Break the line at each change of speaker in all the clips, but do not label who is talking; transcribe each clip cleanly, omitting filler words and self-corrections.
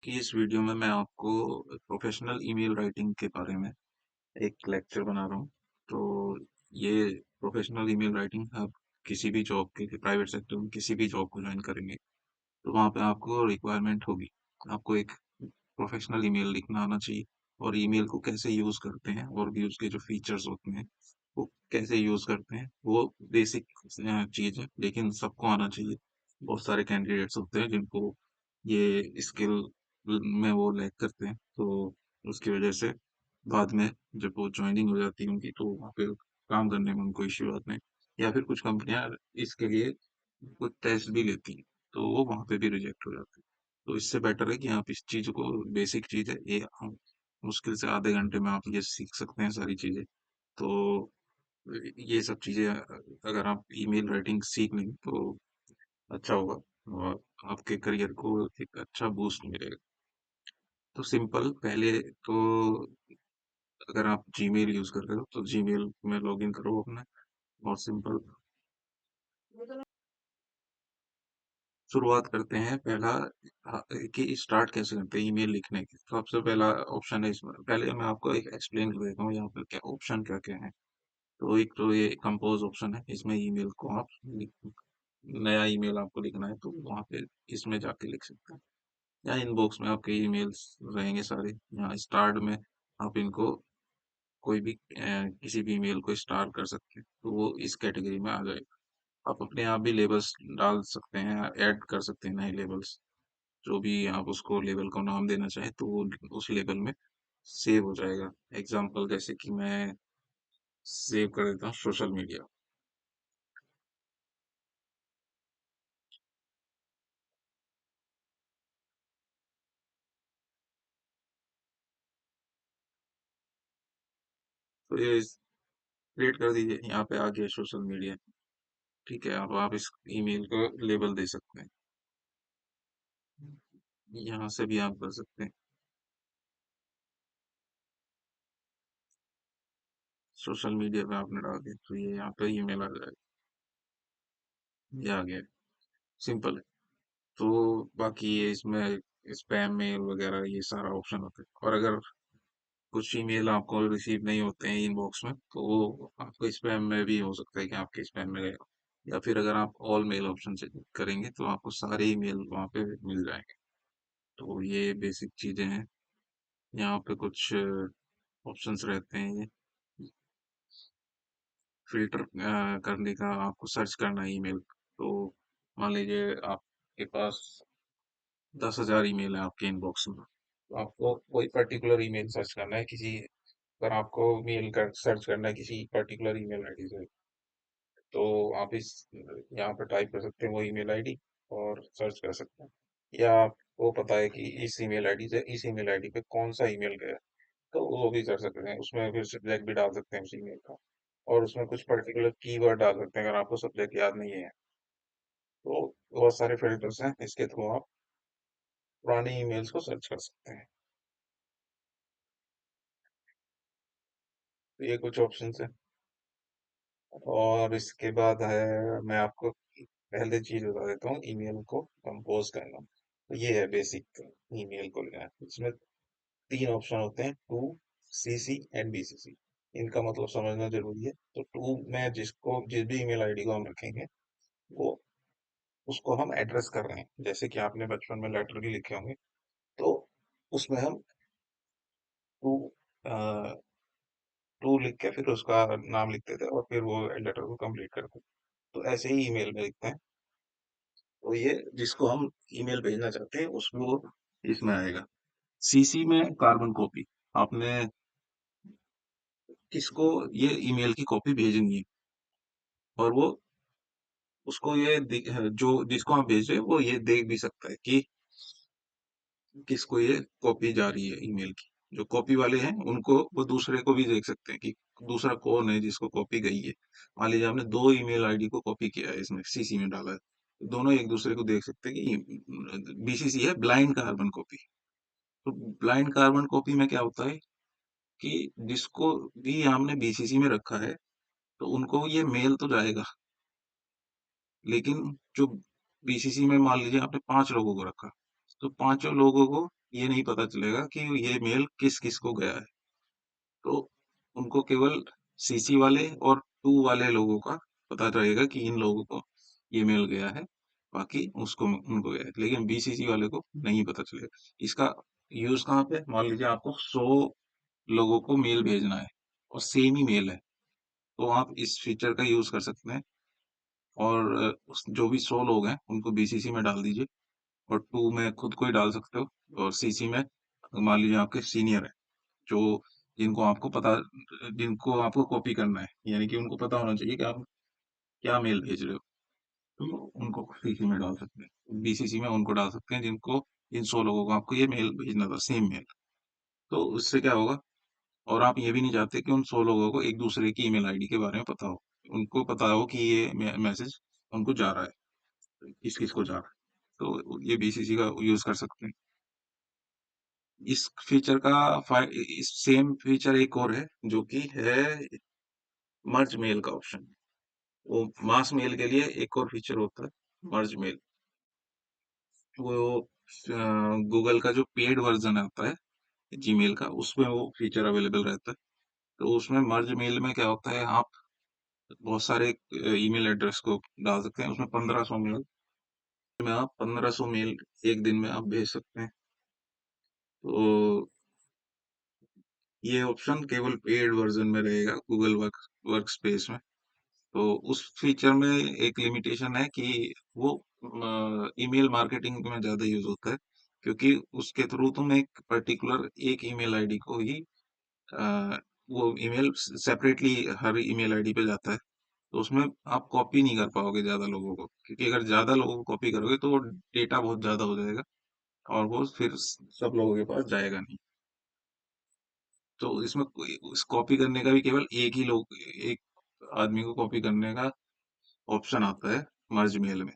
कि इस वीडियो में मैं आपको प्रोफेशनल ईमेल राइटिंग के बारे में एक लेक्चर बना रहा हूँ। तो ये प्रोफेशनल ईमेल राइटिंग आप किसी भी जॉब के प्राइवेट सेक्टर में किसी भी जॉब को ज्वाइन करेंगे तो वहाँ पे आपको रिक्वायरमेंट होगी। आपको एक प्रोफेशनल ईमेल लिखना आना चाहिए और ईमेल को कैसे यूज करते हैं और भी उसके जो फीचर्स होते हैं वो कैसे यूज करते हैं वो बेसिक चीज है, लेकिन सबको आना चाहिए। बहुत सारे कैंडिडेट्स होते हैं जिनको ये स्किल में वो लैक करते हैं, तो उसकी वजह से बाद में जब वो ज्वाइनिंग हो जाती है उनकी तो वहाँ पे काम करने में उनको इश्यू आते हैं, या फिर कुछ कंपनियां इसके लिए कुछ टेस्ट भी लेती हैं तो वो वहाँ पे भी रिजेक्ट हो जाते हैं। तो इससे बेटर है कि आप इस चीज को, बेसिक चीज है ये, हम मुश्किल से आधे घंटे में आप ये सीख सकते हैं सारी चीजें। तो ये सब चीजें अगर आप ईमेल राइटिंग सीख लेंगे तो अच्छा होगा और आपके करियर को एक अच्छा बूस्ट मिलेगा। तो सिंपल पहले तो अगर आप जीमेल यूज कर रहे हो तो जीमेल में लॉगिन करो अपना। बहुत सिंपल शुरुआत करते हैं। पहला कि स्टार्ट कैसे करते हैं ईमेल लिखने की। तो सबसे पहला ऑप्शन है, इसमें पहले मैं आपको एक एक्सप्लेन कर देता हूँ यहाँ पर क्या ऑप्शन क्या क्या है। तो एक तो ये कंपोज ऑप्शन है, इसमें ईमेल को आप नया ईमेल आपको लिखना है तो वहाँ पे इसमें जाके लिख सकते हैं, या इनबॉक्स में आपके ईमेल्स रहेंगे सारे। यहाँ स्टार्ट में आप इनको कोई भी किसी भी ईमेल को स्टार कर सकते हैं तो वो इस कैटेगरी में आ जाएगा। आप अपने आप भी लेबल्स डाल सकते हैं, ऐड कर सकते हैं नए लेबल्स, जो भी आप उसको लेबल को नाम देना चाहें तो वो उस लेबल में सेव हो जाएगा। एग्जाम्पल जैसे कि मैं सेव कर देता हूँ सोशल मीडिया। तो ये क्रिएट कर दीजिए, यहाँ पे आ गया सोशल मीडिया। ठीक है, अब आप इस ईमेल को लेबल दे सकते हैं, यहाँ से भी आप कर सकते हैं। सोशल मीडिया पे आपने डाल दिया तो ये यहाँ पे ईमेल आ जाएगा, ये आ गया। सिंपल है। तो बाकी ये इसमें स्पैम मेल वगैरह ये सारा ऑप्शन होता है, और अगर कुछ ईमेल आपको रिसीव नहीं होते हैं इनबॉक्स में तो वो आपको स्पैम में भी हो सकता है कि आपके स्पैम में गए हो। या फिर अगर आप ऑल मेल ऑप्शन से करेंगे तो आपको सारे ईमेल वहाँ पे मिल जाएंगे। तो ये बेसिक चीजें हैं। यहाँ पे कुछ ऑप्शंस रहते हैं, ये फिल्टर करने का, आपको सर्च करना है ईमेल। तो मान लीजिए आपके पास 10,000 ईमेल है आपके इनबॉक्स में, तो आपको कोई पर्टिकुलर ईमेल सर्च करना है किसी, अगर आपको मेल कर सर्च करना है किसी पर्टिकुलर ईमेल आईडी से, तो आप इस यहाँ पर टाइप कर सकते हैं वो ईमेल आईडी और सर्च कर सकते हैं। या आपको पता है कि इस ईमेल आईडी से इस ईमेल आईडी पे कौन सा ईमेल गया, तो वो भी कर सकते हैं। उसमें फिर सब्जेक्ट भी डाल सकते हैं उस ईमेल का, और उसमें कुछ पर्टिकुलर कीवर्ड डाल सकते हैं अगर आपको सब्जेक्ट याद नहीं है। तो बहुत सारे फिल्टर्स हैं, इसके थ्रू आप पुराने ईमेल्स को सर्च कर सकते हैं। तो ये कुछ ऑप्शंस हैं। और इसके बाद है, मैं आपको पहले चीज बता देता हूँ ईमेल को कंपोज करना। तो ये है बेसिक ईमेल को लेना। इसमें तीन ऑप्शन होते हैं, टू, सीसी एंड बीसीसी। इनका मतलब समझना जरूरी है। तो टू में जिसको जिस भी ईमेल आईडी को हम रखेंगे वो उसको हम एड्रेस कर रहे हैं। जैसे कि आपने बचपन में लेटर भी लिखे होंगे, तो उसमें हम टू टू लिख के फिर उसका नाम लिखते थे और फिर वो लेटर को कंप्लीट करते थे। तो ऐसे ही ईमेल में लिखते हैं। तो ये जिसको हम ईमेल भेजना चाहते हैं उसमें वो इसमें आएगा। सीसी में कार्बन कॉपी, आपने किसको ये ईमेल की कॉपी भेजनी है, और वो उसको जो जिसको हम भेज रहे हैं वो ये देख भी सकता है कि किसको ये कॉपी जा रही है ईमेल की। जो कॉपी वाले हैं उनको वो दूसरे को भी देख सकते हैं कि दूसरा कौन है जिसको कॉपी गई है। मान लीजिए आपने दो ईमेल आईडी को कॉपी किया है, इसमें सीसी में डाला है, तो दोनों एक दूसरे को देख सकते हैं कि बीसीसी है, ब्लाइंड कार्बन कॉपी। तो ब्लाइंड कार्बन कॉपी में क्या होता है कि जिसको भी हमने बीसीसी में रखा है तो उनको ये मेल तो जाएगा, लेकिन जो बीसीसी में मान लीजिए आपने 5 लोगों को रखा, तो पांचों लोगों को ये नहीं पता चलेगा कि ये मेल किस किस को गया है। तो उनको केवल सीसी वाले और टू वाले लोगों का पता रहेगा कि इन लोगों को ये मेल गया है, बाकी उसको उनको गया है, लेकिन बीसीसी वाले को नहीं पता चलेगा। इसका यूज कहाँ पे, मान लीजिए आपको 100 लोगों को मेल भेजना है और सेम ही मेल है, तो आप इस फीचर का यूज कर सकते हैं और जो भी 100 लोग हैं उनको बीसीसी में डाल दीजिए और टू में खुद को ही डाल सकते हो, और सीसी में मान लीजिए आपके सीनियर है जो जिनको आपको पता जिनको आपको कॉपी करना है, यानी कि उनको पता होना चाहिए कि आप क्या मेल भेज रहे हो, तो उनको सीसी में डाल सकते हैं, बीसीसी में उनको डाल सकते हैं जिनको, इन 100 लोगों को आपको ये मेल भेजना था, सेम मेल। तो उससे क्या होगा, और आप ये भी नहीं चाहते कि उन 100 लोगों को एक दूसरे की ईमेल आईडी के बारे में पता हो, उनको पता हो कि ये मैसेज उनको जा रहा है, किस किस को जा रहा है, तो ये बीसीसी का यूज कर सकते हैं। इस फीचर का इस सेम फीचर एक और है जो कि है मर्ज मेल का ऑप्शन। वो मास मेल के लिए एक और फीचर होता है, मर्ज मेल। वो गूगल का जो पेड वर्जन होता है जीमेल का, उसमें वो फीचर अवेलेबल रहता है। तो उसमें मर्ज मेल में क्या होता है, आप बहुत सारे ईमेल एड्रेस को डाल सकते हैं, उसमें 1500 मेल में आप 1500 मेल एक दिन में आप भेज सकते हैं। तो ये ऑप्शन केवल पेड वर्जन में रहेगा गूगल वर्क स्पेस में। तो उस फीचर में एक लिमिटेशन है कि वो ईमेल मार्केटिंग में ज्यादा यूज होता है, क्योंकि उसके थ्रू तुम एक पर्टिकुलर एक ईमेल आईडी को ही अ, वो ईमेल सेपरेटली हर ईमेल आईडी पे जाता है, तो उसमें आप कॉपी नहीं कर पाओगे ज्यादा लोगों को, क्योंकि अगर ज्यादा लोगों को कॉपी करोगे तो वो डेटा बहुत ज्यादा हो जाएगा और वो फिर सब लोगों के पास जाएगा नहीं। तो इसमें उस कॉपी करने का भी केवल एक आदमी को कॉपी करने का ऑप्शन आता है मर्ज मेल में।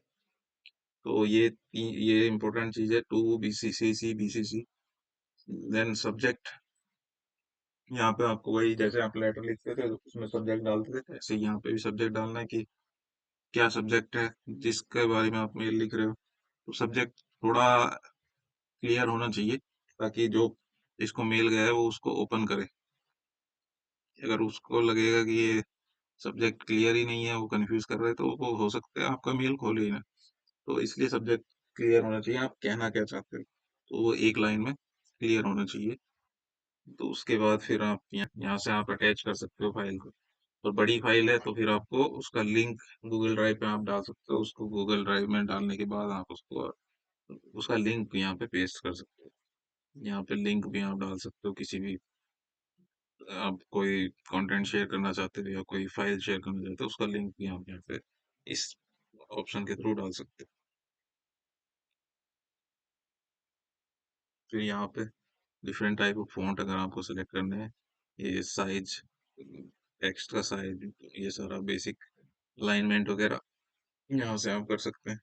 तो ये इंपॉर्टेंट चीज है, to BCC BCC. Then subject, यहाँ पे आपको वही जैसे आप लेटर लिखते थे तो उसमें सब्जेक्ट डालते थे, ऐसे ही यहाँ पे भी सब्जेक्ट डालना है कि क्या सब्जेक्ट है जिसके बारे में आप मेल लिख रहे हो। तो सब्जेक्ट थोड़ा क्लियर होना चाहिए ताकि जो इसको मेल गया है वो उसको ओपन करे। अगर उसको लगेगा कि ये सब्जेक्ट क्लियर ही नहीं है, वो कंफ्यूज कर रहे हैं, तो वो हो सकता है आपका मेल खोले ही ना। तो इसलिए सब्जेक्ट क्लियर होना चाहिए, आप कहना क्या चाहते हो तो वो एक लाइन में क्लियर होना चाहिए। तो उसके बाद फिर आप यहाँ से आप अटैच कर सकते हो फाइल को, और बड़ी फाइल है तो फिर आपको उसका लिंक गूगल ड्राइव पे आप डाल सकते हो, उसको गूगल ड्राइव में डालने के बाद आप उसको उसका लिंक यहाँ पे पेस्ट कर सकते हो। यहाँ पे लिंक भी आप डाल सकते हो, किसी भी आप कोई कंटेंट शेयर करना चाहते हो या कोई फाइल शेयर करना चाहते हो, उसका लिंक भी आप यहाँ पे इस ऑप्शन के थ्रू डाल सकते हो। फिर यहाँ पे डिफरेंट टाइप ऑफ फॉन्ट अगर आपको सेलेक्ट करने हैं, ये साइज, टेक्स्ट का साइज, ये सारा बेसिक अलाइनमेंट वगैरह यहाँ से आप कर सकते हैं।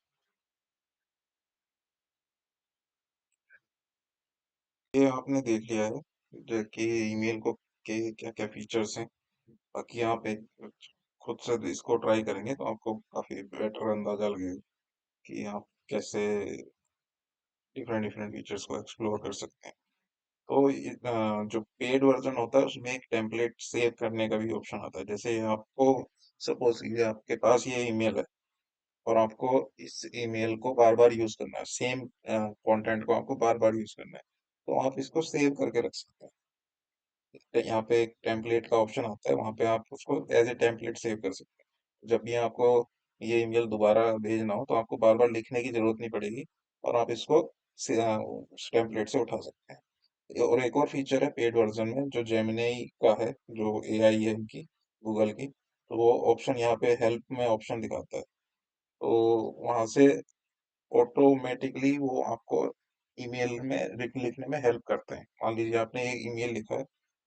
ये आपने देख लिया है जो कि ईमेल को के क्या क्या फीचर्स हैं। बाकी आप एक खुद से इसको ट्राई करेंगे तो आपको काफी बेटर अंदाजा लगेगा कि आप कैसे डिफरेंट डिफरेंट फीचर्स को एक्सप्लोर कर सकते हैं। तो जो पेड वर्जन होता है उसमें एक टेम्पलेट सेव करने का भी ऑप्शन आता है। जैसे आपको सपोज ये आपके पास ये ईमेल है और आपको इस ईमेल को बार बार यूज करना है, सेम कंटेंट को आपको बार बार यूज करना है, तो आप इसको सेव करके रख सकते हैं। यहाँ पे एक टेम्पलेट का ऑप्शन आता है, वहां पे आप उसको एज ए टेम्पलेट सेव कर सकते हैं। जब भी आपको ये ईमेल दोबारा भेजना हो तो आपको बार बार लिखने की जरूरत नहीं पड़ेगी और आप इसको उस टेम्पलेट से उठा सकते हैं। और एक और फीचर है पेड वर्जन में जो जेमिनी का है, जो एआई है इनकी, गूगल की, तो वो ऑप्शन यहाँ पे हेल्प में ऑप्शन दिखाता है। तो वहां से ऑटोमेटिकली वो आपको ईमेल में लिखने में हेल्प करते हैं। मान लीजिए आपने एक ईमेल लिखा है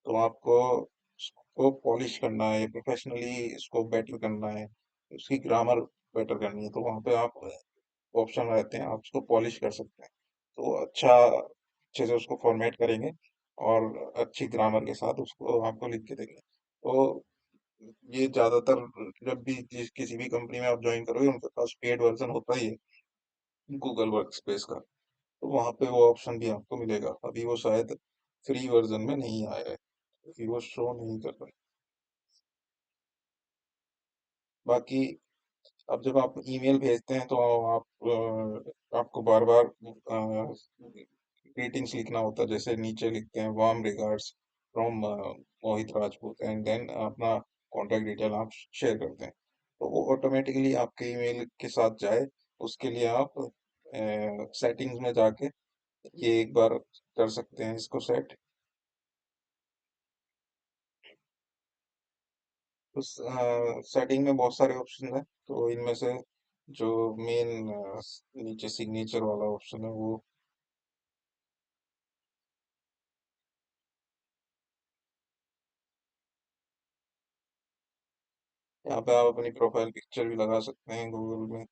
तो आपको उसको पॉलिश करना है, प्रोफेशनली इसको बेटर करना है, उसकी ग्रामर बेटर करनी है, तो वहां पे आप ऑप्शन रहते हैं, आप उसको पॉलिश कर सकते हैं। तो अच्छे से उसको फॉर्मेट करेंगे और अच्छी ग्रामर के साथ उसको आपको लिख के देंगे। तो ये ज्यादातर जब भी किसी भी कंपनी में आप ज्वाइन करोगे उनके पास पेड वर्जन होता ही है गूगल वर्क स्पेस का। तो वहाँ पे वो ऑप्शन भी आपको मिलेगा। अभी वो शायद फ्री वर्जन में नहीं आया है, क्योंकि वो शो नहीं कर रहा है। बाकी अब जब आप ईमेल भेजते हैं तो आप आपको बार बार ग्रीटिंग्स लिखना होता है, जैसे नीचे लिखते हैं warm regards from Mohit Rajput, and then अपना कॉन्टैक्ट डिटेल आप शेयर करते हैं, तो वो ऑटोमेटिकली आपके ईमेल के साथ जाए। उसके लिए आप सेटिंग्स में जाके ये एक बार कर सकते हैं इसको सेट। उस सेटिंग में बहुत सारे ऑप्शन है, तो इनमें से जो मेन नीचे सिग्नेचर वाला ऑप्शन है वो, यहाँ पे आप अपनी प्रोफाइल पिक्चर भी लगा सकते हैं गूगल में।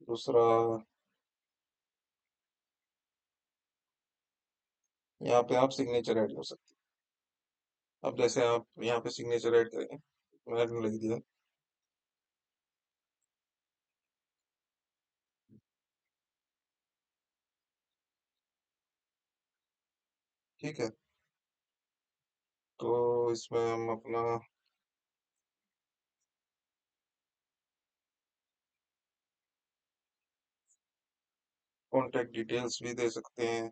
दूसरा, यहाँ पे आप सिग्नेचर ऐड कर सकते हैं। अब जैसे आप यहाँ पे सिग्नेचर ऐड करेंगे, मैंने लिख दिया। ठीक है, तो इसमें हम अपना कॉन्टेक्ट डिटेल्स भी दे सकते हैं।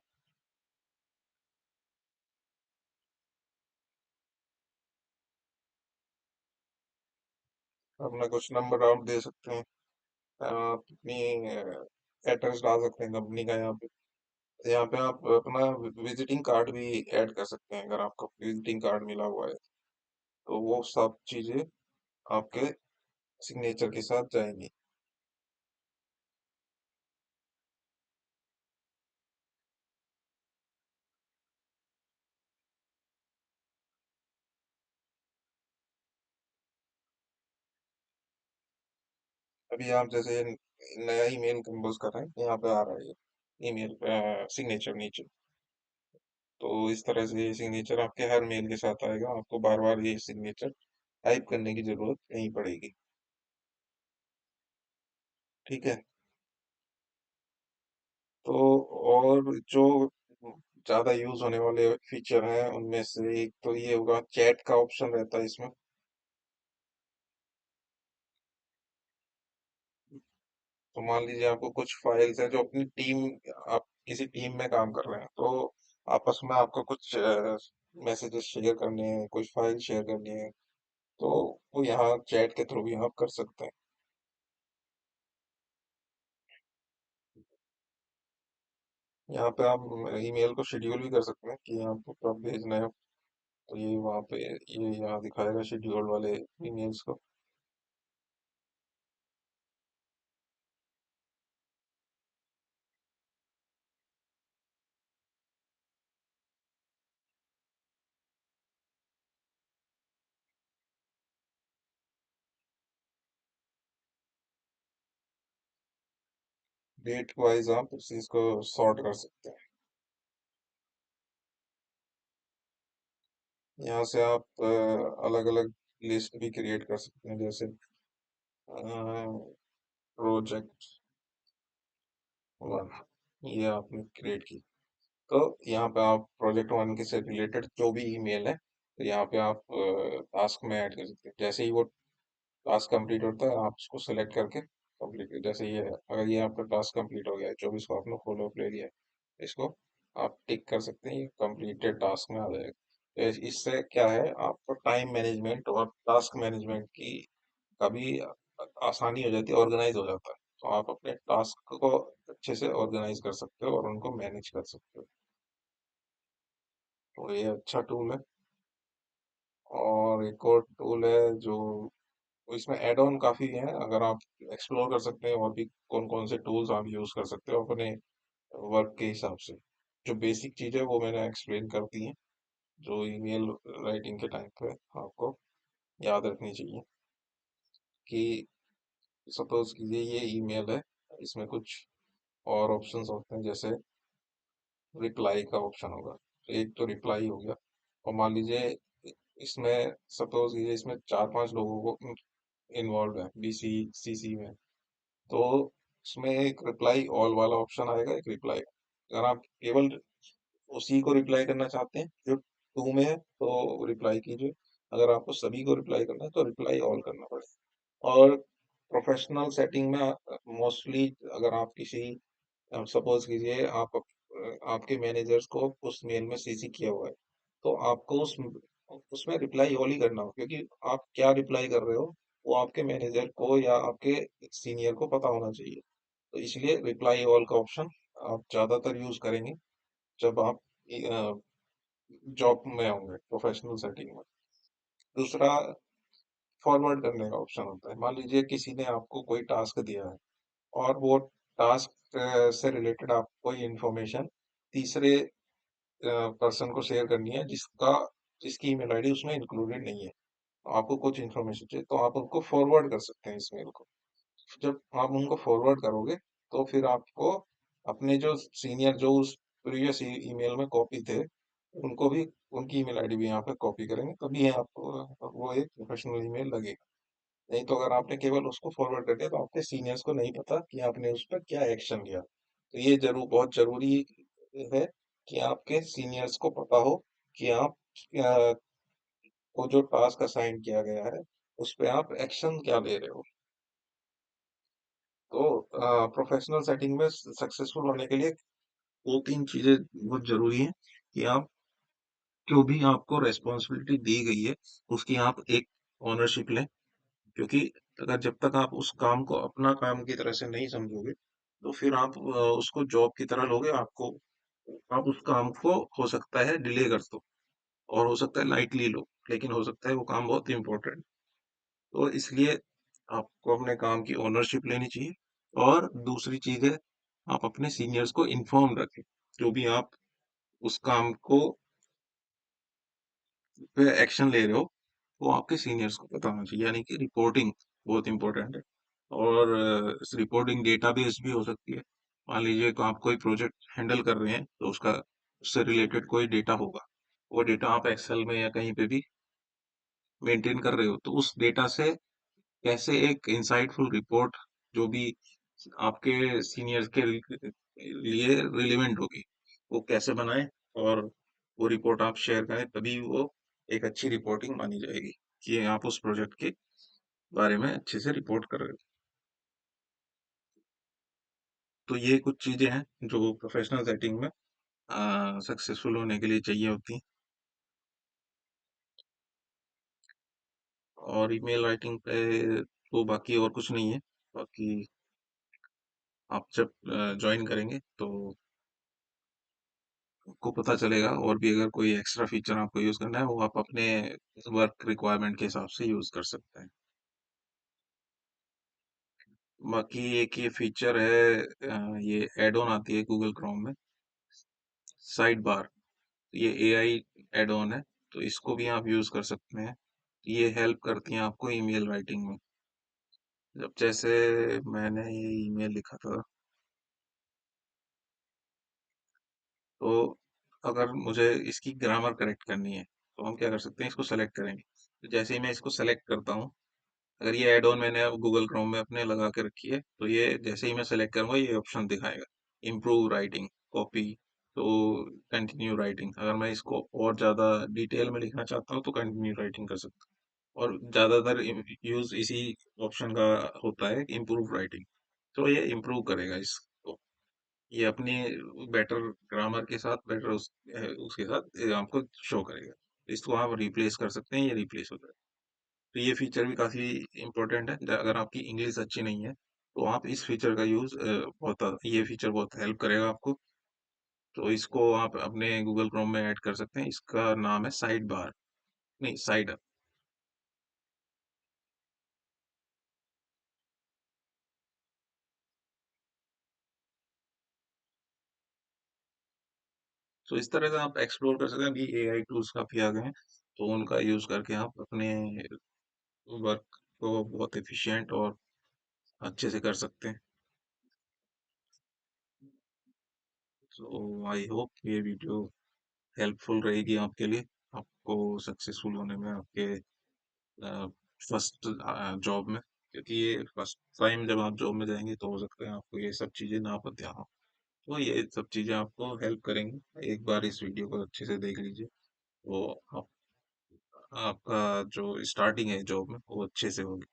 अपना कुछ नंबर आप दे सकते हैं। आप अपनी एड्रेस डाल सकते हैं कंपनी का। यहाँ पे आप अपना विजिटिंग कार्ड भी ऐड कर सकते हैं, अगर आपको विजिटिंग कार्ड मिला हुआ है तो वो सब चीजें आपके सिग्नेचर के साथ जाएंगी। अभी आप जैसे नया ईमेल कंपोज कर रहे हैं, यहाँ पे आ रहा है ये ईमेल सिग्नेचर नीचे। तो इस तरह से ये सिग्नेचर आपके हर मेल के साथ आएगा, आपको बार बार ये सिग्नेचर टाइप करने की जरूरत नहीं पड़ेगी। ठीक है, तो और जो ज्यादा यूज होने वाले फीचर हैं उनमें से एक तो ये होगा, चैट का ऑप्शन रहता है इसमें। तो मान लीजिए आपको कुछ फाइल्स हैं जो अपनी टीम, आप किसी टीम में काम कर रहे हैं, तो आपस में आपको कुछ मैसेजेस शेयर करने हैं, कुछ फाइल शेयर करनी है, तो वो यहाँ चैट के थ्रू भी आप कर सकते हैं। यहाँ पे आप ईमेल को शेड्यूल भी कर सकते हैं कि आपको कब भेजना है, तो ये वहाँ पे ये यहाँ दिखाएगा शेड्यूल वाले ईमेल्स को। डेट वाइज आप उस चीज को सॉर्ट कर सकते हैं। यहाँ से आप अलग अलग लिस्ट भी क्रिएट कर सकते हैं, जैसे प्रोजेक्ट वन, ये आपने क्रिएट की। तो यहाँ पे आप प्रोजेक्ट वन के से रिलेटेड जो भी ईमेल है, तो यहाँ पे आप टास्क में ऐड कर सकते हैं। जैसे ही वो टास्क कंप्लीट होता है, आप उसको सेलेक्ट करके कंप्लीट, जैसे ये है, अगर ये आपका टास्क कंप्लीट हो गया है 24 को आपने फॉलो अप ले लिया है, इसको आप टिक कर सकते हैं, ये कंप्लीटेड टास्क में आ जाएगा। तो इससे क्या है, आपको टाइम मैनेजमेंट और टास्क मैनेजमेंट की का भी आसानी हो जाती है, ऑर्गेनाइज हो जाता है। तो आप अपने टास्क को अच्छे से ऑर्गेनाइज कर सकते हो और उनको मैनेज कर सकते हो। तो ये अच्छा टूल है। और एक और टूल है जो, इसमें एड ऑन काफी हैं, अगर आप एक्सप्लोर कर सकते हैं और भी कौन कौन से टूल्स आप यूज कर सकते हो अपने वर्क के हिसाब से। जो बेसिक चीज है वो मैंने एक्सप्लेन कर दी है, जो ईमेल राइटिंग के टाइम पे आपको याद रखनी चाहिए। कि सपोज कीजिए ये ईमेल है, इसमें कुछ और ऑप्शंस होते हैं, जैसे रिप्लाई का ऑप्शन होगा, तो एक तो रिप्लाई हो गया। और मान लीजिए इसमें, सपोज कीजिए इसमें चार पांच लोगों को इन्वॉल्व है बीसी सीसी में, तो उसमें एक रिप्लाई ऑल वाला ऑप्शन आएगा, एक रिप्लाई। अगर आप केवल उसी को रिप्लाई करना चाहते हैं जो टू में है तो रिप्लाई कीजिए। अगर आपको सभी को रिप्लाई करना है तो रिप्लाई ऑल करना पड़ेगा। और प्रोफेशनल सेटिंग में मोस्टली अगर आप किसी, सपोज कीजिए आप आपके मैनेजर्स को उस मेल में सीसी किया हुआ है, तो आपको उसमें रिप्लाई ऑल ही करना हो, क्योंकि आप क्या रिप्लाई कर रहे हो वो आपके मैनेजर को या आपके सीनियर को पता होना चाहिए। तो इसलिए रिप्लाई ऑल का ऑप्शन आप ज्यादातर यूज करेंगे जब आप जॉब में होंगे प्रोफेशनल सेटिंग में। दूसरा, फॉरवर्ड करने का ऑप्शन होता है। मान लीजिए किसी ने आपको कोई टास्क दिया है और वो टास्क से रिलेटेड आपको कोई इंफॉर्मेशन तीसरे पर्सन को शेयर करनी है जिसकी ईमेल आईडी उसमें इंक्लूडेड नहीं है। आपको कुछ इन्फॉर्मेशन चाहिए तो आप उनको फॉरवर्ड कर सकते हैं इस मेल को। जब आप उनको फॉरवर्ड करोगे तो फिर आपको अपने जो सीनियर जो उस प्रीवियस ईमेल में कॉपी थे उनको भी, उनकी ईमेल आईडी भी यहाँ पे कॉपी करेंगे, तभी आपको वो एक प्रोफेशनल ईमेल लगेगा। नहीं तो अगर आपने केवल उसको फॉरवर्ड कर दिया तो आपके सीनियर्स को नहीं पता कि आपने उस पर क्या एक्शन लिया। तो ये जरूर बहुत जरूरी है कि आपके सीनियर्स को पता हो कि आप को जो टास्क असाइन किया गया है उस पे आप एक्शन क्या ले रहे हो। तो प्रोफेशनल सेटिंग में सक्सेसफुल होने के लिए दो तीन चीजें बहुत जरूरी हैं कि आप जो भी आपको रेस्पॉन्सिबिलिटी दी गई है उसकी आप एक ओनरशिप लें। क्योंकि अगर जब तक आप उस काम को अपना काम की तरह से नहीं समझोगे तो फिर आप उसको जॉब की तरह लोगे। आपको आप उस काम को हो सकता है डिले कर दो और हो सकता है लाइटली लो, लेकिन हो सकता है वो काम बहुत इंपॉर्टेंट। तो इसलिए आपको अपने काम की ओनरशिप लेनी चाहिए। और दूसरी चीज है, आप अपने सीनियर्स को इन्फॉर्म रखें। जो भी आप उस काम को पे एक्शन ले रहे हो वो आपके सीनियर्स को पता होना चाहिए, यानी कि रिपोर्टिंग बहुत इंपॉर्टेंट है। और रिपोर्टिंग डेटाबेस भी हो सकती है। मान लीजिए कि आप कोई प्रोजेक्ट हैंडल कर रहे हैं तो उसका उससे रिलेटेड कोई डेटा होगा। वो डेटा आप एक्सेल में या कहीं पे भी मेंटेन कर रहे हो तो उस डेटा से कैसे एक इंसाइटफुल रिपोर्ट जो भी आपके सीनियर्स के लिए रिलेवेंट होगी वो कैसे बनाएं और वो रिपोर्ट आप शेयर करें, तभी वो एक अच्छी रिपोर्टिंग मानी जाएगी कि आप उस प्रोजेक्ट के बारे में अच्छे से रिपोर्ट कर रहे हो। तो ये कुछ चीजें हैं जो प्रोफेशनल सेटिंग में सक्सेसफुल होने के लिए चाहिए होती हैं। और ईमेल राइटिंग पे तो बाकी और कुछ नहीं है। बाकी आप जब ज्वाइन करेंगे तो आपको पता चलेगा, और भी अगर कोई एक्स्ट्रा फीचर आपको यूज करना है वो आप अपने वर्क रिक्वायरमेंट के हिसाब से यूज कर सकते हैं। बाकी एक ये फीचर है, ये एड ऑन आती है गूगल क्रोम में, साइड बार। ये एआई एड ऑन है, तो इसको भी आप यूज कर सकते हैं। ये हेल्प करती हैं आपको ईमेल राइटिंग में। जब जैसे मैंने ये ईमेल लिखा था तो अगर मुझे इसकी ग्रामर करेक्ट करनी है तो हम क्या कर सकते हैं, इसको सेलेक्ट करेंगे। तो जैसे ही मैं इसको सेलेक्ट करता हूँ, अगर ये ऐड ऑन मैंने अब गूगल क्रोम में अपने लगा के रखी है तो ये जैसे ही मैं सेलेक्ट करूंगा ये ऑप्शन दिखाएगा, इम्प्रूव राइटिंग, कॉपी, तो कंटिन्यू राइटिंग। अगर मैं इसको और ज़्यादा डिटेल में लिखना चाहता हूँ तो कंटिन्यू राइटिंग कर सकता हूँ। और ज़्यादातर यूज इसी ऑप्शन का होता है, इम्प्रूव राइटिंग। तो ये इम्प्रूव करेगा इसको, ये अपनी बेटर ग्रामर के साथ, बेटर उसके साथ आपको शो करेगा। इसको आप रिप्लेस कर सकते हैं, ये रिप्लेस हो जाएगा। तो ये फीचर भी काफी इंपॉर्टेंट है। अगर आपकी इंग्लिश अच्छी नहीं है तो आप इस फीचर का यूज बहुत, ये फीचर बहुत हेल्प करेगा आपको। तो इसको आप अपने गूगल क्रोम में ऐड कर सकते हैं। इसका नाम है साइड बार, नहीं साइड अप। तो इस तरह से आप एक्सप्लोर कर सकते हैं। अभी एआई टूल्स काफी आ गए हैं तो उनका यूज करके आप अपने वर्क को बहुत एफिशिएंट और अच्छे से कर सकते हैं। तो आई होप ये वीडियो हेल्पफुल रहेगी आपके लिए, आपको सक्सेसफुल होने में, आपके फर्स्ट जॉब में। क्योंकि ये फर्स्ट टाइम जब आप जॉब में जाएंगे तो हो सकता है आपको ये सब चीजें ना पता हो। तो ये सब चीजें आपको हेल्प करेंगी। एक बार इस वीडियो को अच्छे से देख लीजिए, वो आप, आपका जो स्टार्टिंग है जॉब में वो अच्छे से होगी।